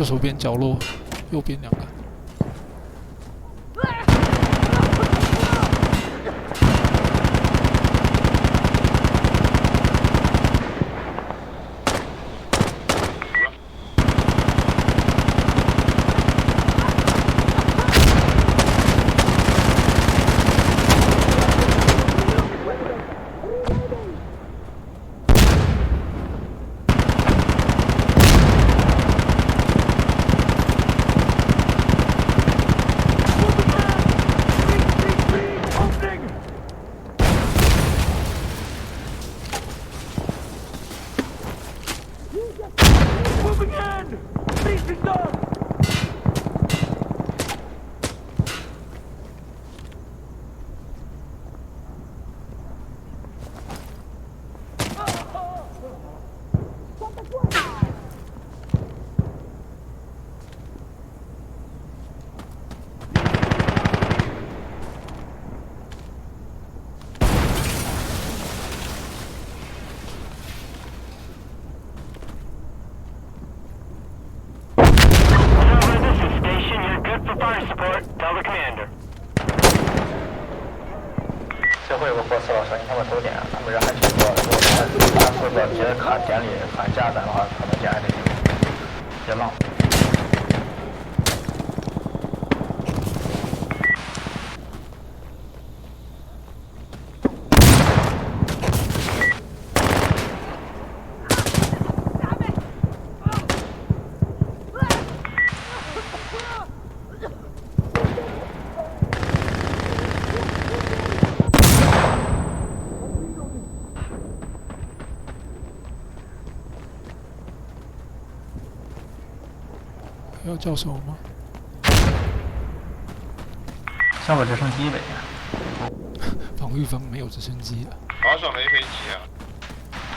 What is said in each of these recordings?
右手边角落，右边2个。最后有个波斯老师，你看我头点，他们人还挺多的。如果他说的直接卡点里喊加载的话，可能点还得别浪。要叫什么吗？上个直升机呗。防御方没有直升机的。好像没飞机啊。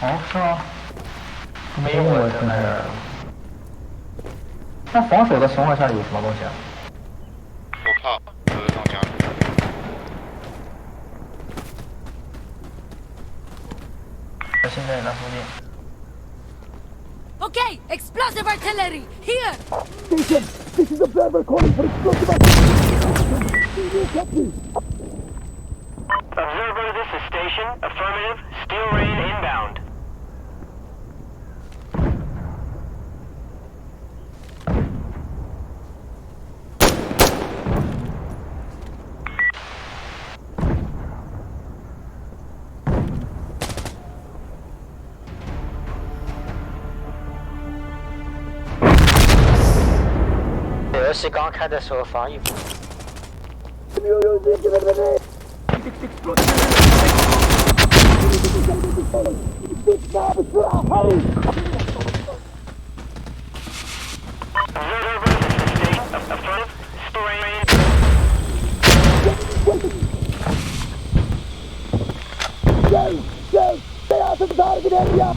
哦，是吗？没用过现在。那防守的情况下有什么东西啊？我怕，上家。现在那附近。Okay, explosive artillery, here! Station, this is observer calling for explosive artillery. Observer, this is station. Affirmative. Steel rain inbound.游戏刚开的时候防御不。Stay out of the target area.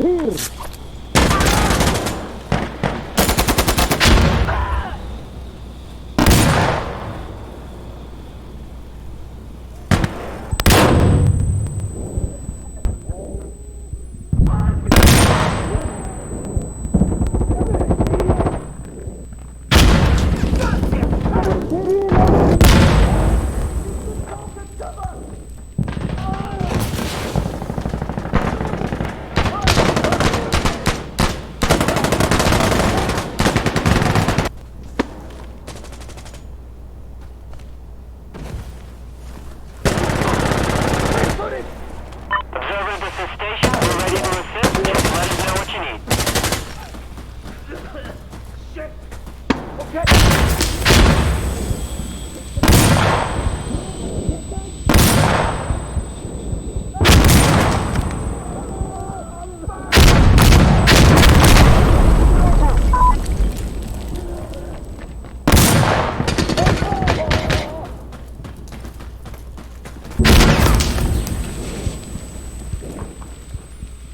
Here.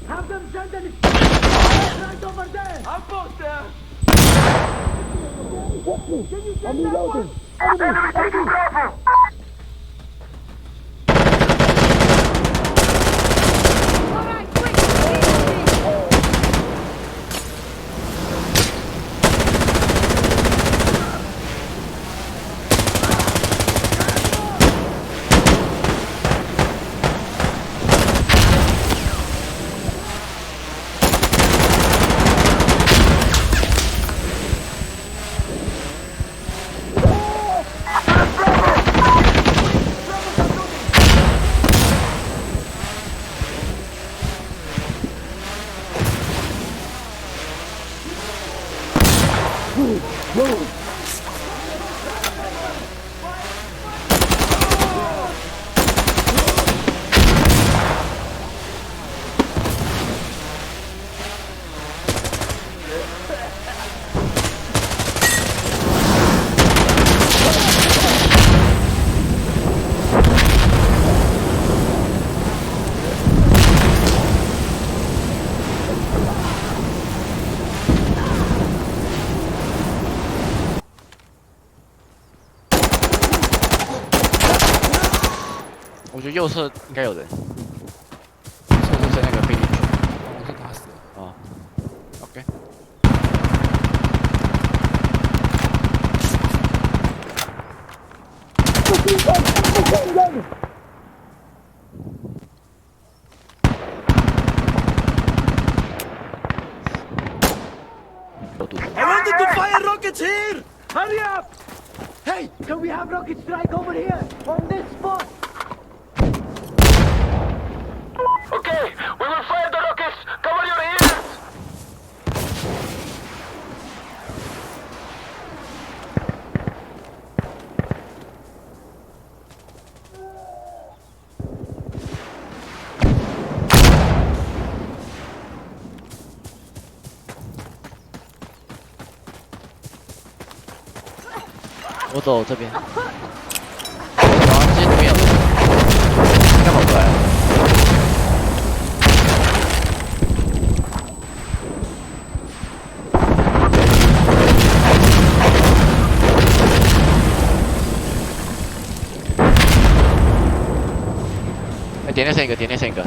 他们真的是，来，都把 I'm reloading. Enemy taking cover. All right, quick, easy.我觉得右侧应该有人，就是那个飞进去。我是打死了。哦 ，OK。Machine gun! 有毒。 I wanted to fire rockets here! Hurry up! Hey, can we have rocket strike over here? On this spot? Okay, we will fire the rockets. Cover your ears. What 我走这边。然后这边有人，应该跑出来了。点那剩一个，点那剩一个。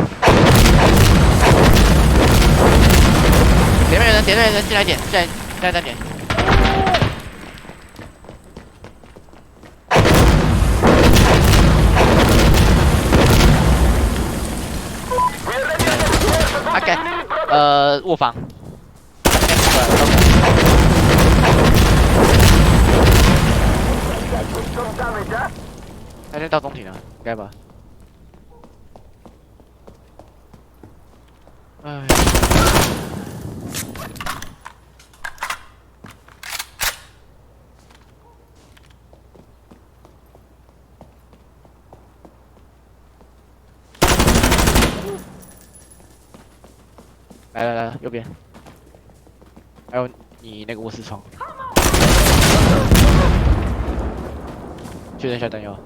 点那人，点那人，进来点，进来单点。 OK， 卧房。他先到中庭了，应该吧？哎。来，右边，还有你那个卧室窗，确认一下弹药。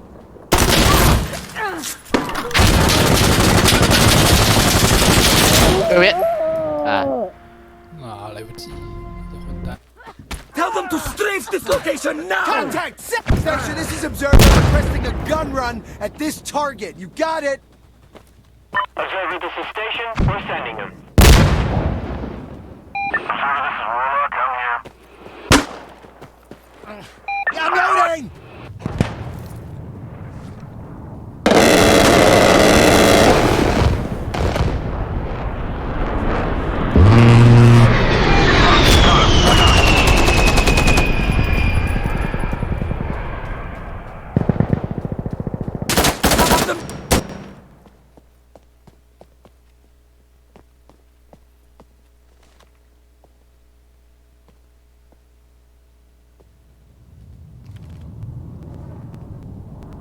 右边，啊，来不及，这混蛋。 Tell them to strafe this location now! Contact! Section, this is Observer requesting a gun run at this target. You got it! Observer, this is Station. We're sending him. I'm loading!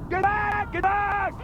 Get back! Get back!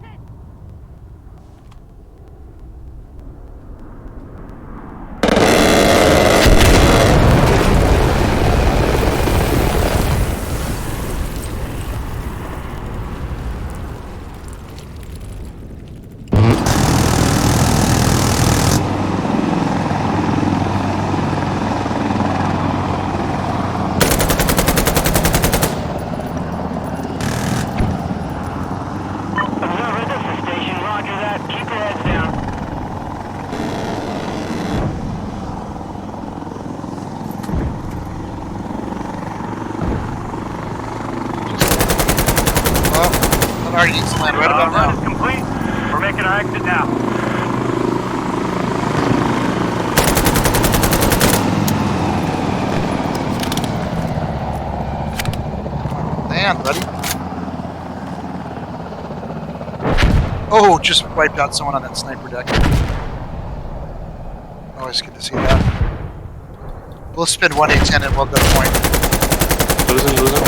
already needs to land right about Run is now. complete. We're making our exit now. Land, buddy. Oh, just wiped out someone on that sniper deck. Always good to see that. We'll spin 1A10 and we'll go to point. Losing.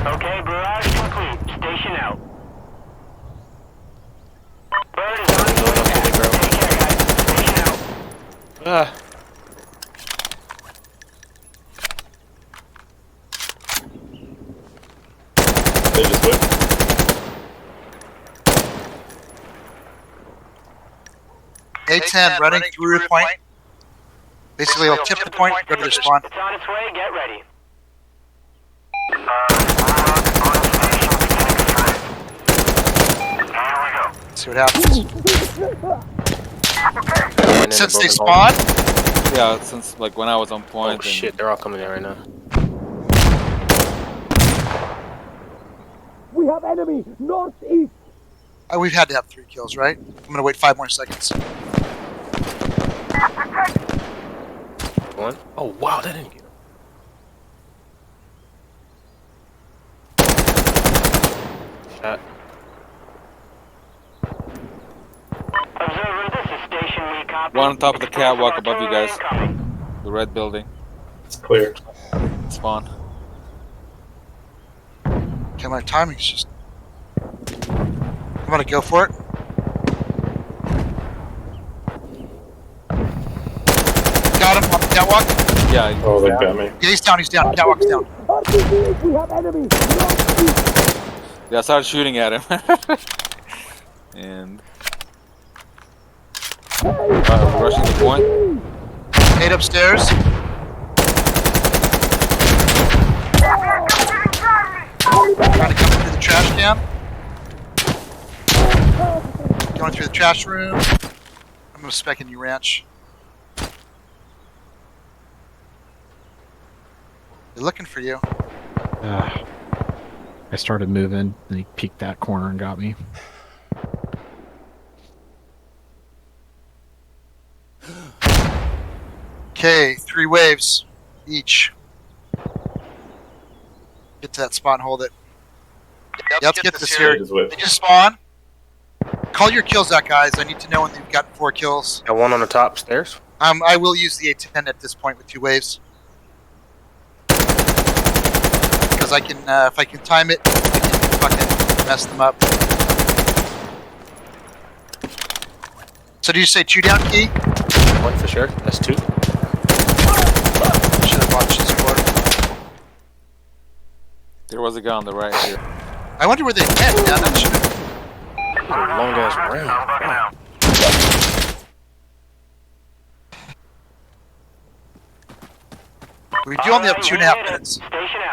Okay, barrage complete. Station out. Bird is on its way back. Take care, guys. Station out. Ah. They just whipped. A10 running through the point. Basically, I'll tip the point, go to their spawn. It's on its way. Get ready. See what happens. And Since then they broken home. spawn, Yeah, since like when I was on Oh point. shit, they're all coming in right now. We have enemy northeast. we've had to have 3 kills, right? I'm gonna wait 5 more seconds. One. Oh wow, that didn't get him. Shot. Observer, this is station. We copy. One on top of the Explosive catwalk above you artillery guys. incoming. The red building. It's clear. Spawn. Okay, my timing's just... I'm gonna go for it. Got him on the catwalk. Yeah. Oh, they got me. Yeah, he's down, catwalk's down. RPG, we have enemy northeast. Yeah, I started shooting at him. And rushing the point. Nade upstairs. Trying to come through the trash can. Going through the trash room. I'm gonna spec a new ranch. They're looking for you. I started moving, and he peeked that corner and got me. Okay, 3 waves each. Get to that spot and hold it. Yeah, let's get this here. They just spawn. Call your kills out, guys. I need to know when they've got 4 kills. Got one on the top stairs. I will use the A10 at this point with 2 waves. Because I can, if I can time it, I can fucking mess them up. So do you say 2 down key? One for sure. That's 2. Should have watched this for. There was a guy on the right here. I wonder where they went. Yeah, that should have. Long ass round. Wow. We do only have 2.5 minutes. Station out.